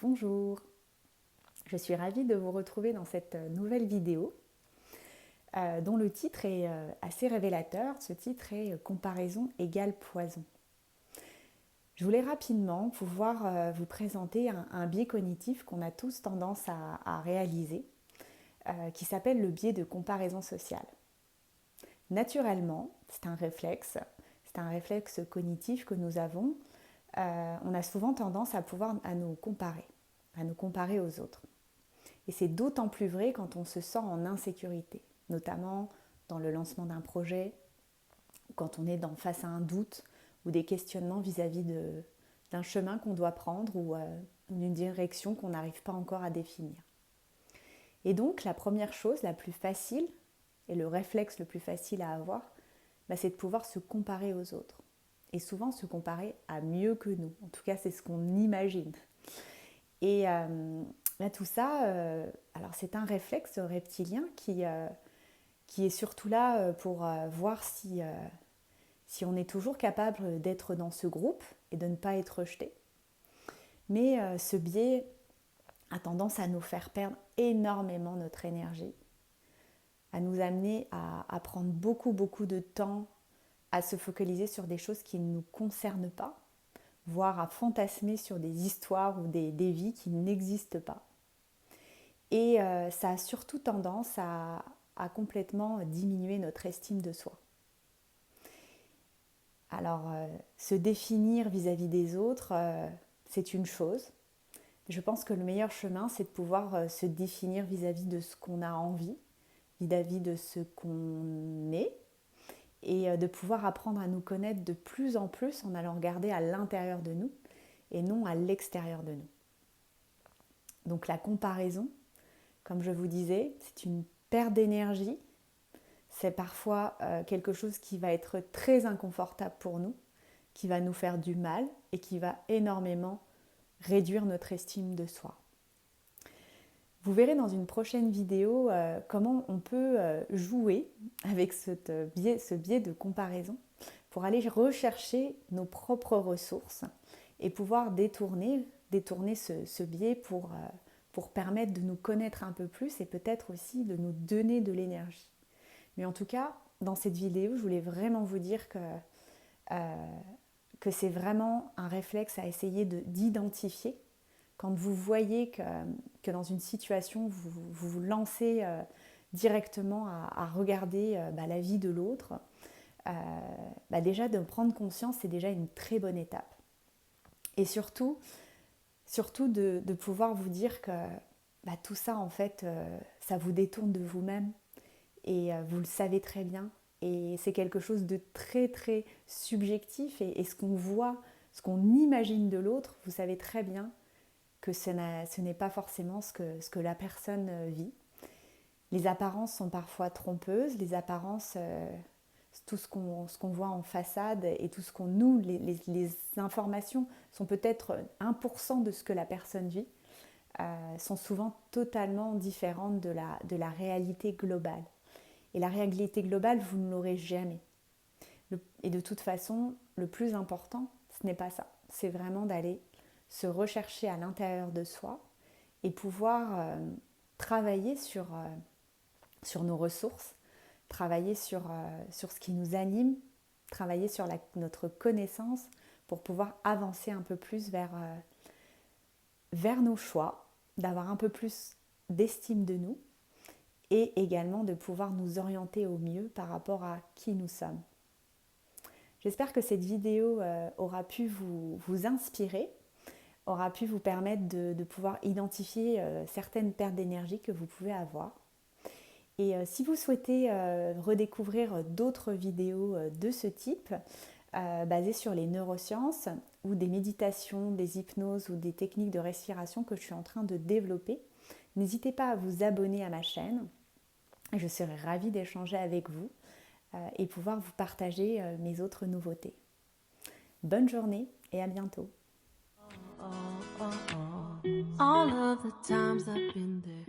Bonjour, je suis ravie de vous retrouver dans cette nouvelle vidéo dont le titre est assez révélateur. Ce titre est Comparaison égale poison. Je voulais rapidement pouvoir vous présenter un biais cognitif qu'on a tous tendance à réaliser qui s'appelle le biais de comparaison sociale. Naturellement, c'est un réflexe cognitif que nous avons. On a souvent tendance à nous comparer aux autres. Et c'est d'autant plus vrai quand on se sent en insécurité, notamment dans le lancement d'un projet, quand on est face à un doute ou des questionnements vis-à-vis d'un chemin qu'on doit prendre ou d'une direction qu'on n'arrive pas encore à définir. Et donc la première chose, la plus facile, et le réflexe le plus facile à avoir, c'est de pouvoir se comparer aux autres. Et souvent se comparer à mieux que nous. En tout cas, c'est ce qu'on imagine. Et tout ça, alors c'est un réflexe reptilien qui est surtout là pour voir si on est toujours capable d'être dans ce groupe et de ne pas être rejeté. Mais ce biais a tendance à nous faire perdre énormément notre énergie, à nous amener à prendre beaucoup de temps à se focaliser sur des choses qui ne nous concernent pas, voire à fantasmer sur des histoires ou des vies qui n'existent pas. Et ça a surtout tendance à complètement diminuer notre estime de soi. Alors, se définir vis-à-vis des autres, c'est une chose. Je pense que le meilleur chemin, c'est de pouvoir se définir vis-à-vis de ce qu'on a envie, vis-à-vis de ce qu'on est, et de pouvoir apprendre à nous connaître de plus en plus en allant regarder à l'intérieur de nous et non à l'extérieur de nous. Donc la comparaison, comme je vous disais, c'est une perte d'énergie. C'est parfois quelque chose qui va être très inconfortable pour nous, qui va nous faire du mal et qui va énormément réduire notre estime de soi. Vous verrez dans une prochaine vidéo comment on peut jouer avec ce biais de comparaison pour aller rechercher nos propres ressources et pouvoir détourner ce biais pour permettre de nous connaître un peu plus et peut-être aussi de nous donner de l'énergie. Mais en tout cas, dans cette vidéo, je voulais vraiment vous dire que c'est vraiment un réflexe à essayer d'identifier. Quand vous voyez que dans une situation, vous vous lancez directement à regarder la vie de l'autre, déjà de prendre conscience, c'est déjà une très bonne étape. Et surtout de pouvoir vous dire que tout ça, en fait, ça vous détourne de vous-même. Et vous le savez très bien. Et c'est quelque chose de très, très subjectif. Et ce qu'on voit, ce qu'on imagine de l'autre, vous savez très bien que ce n'est pas forcément ce que la personne vit. Les apparences sont parfois trompeuses. Les apparences, tout ce qu'on voit en façade et tout ce qu'on nous, les informations sont peut-être 1% de ce que la personne vit, sont souvent totalement différentes de la réalité globale. Et la réalité globale, vous ne l'aurez jamais. Et de toute façon, le plus important, ce n'est pas ça. C'est vraiment d'aller se rechercher à l'intérieur de soi et pouvoir travailler sur nos ressources, travailler sur ce qui nous anime, travailler sur notre connaissance pour pouvoir avancer un peu plus vers nos choix, d'avoir un peu plus d'estime de nous et également de pouvoir nous orienter au mieux par rapport à qui nous sommes. J'espère que cette vidéo aura pu vous inspirer, aura pu vous permettre de pouvoir identifier certaines pertes d'énergie que vous pouvez avoir. Et si vous souhaitez redécouvrir d'autres vidéos de ce type, basées sur les neurosciences ou des méditations, des hypnoses ou des techniques de respiration que je suis en train de développer, n'hésitez pas à vous abonner à ma chaîne. Je serai ravie d'échanger avec vous et pouvoir vous partager mes autres nouveautés. Bonne journée et à bientôt. All of the times I've been there.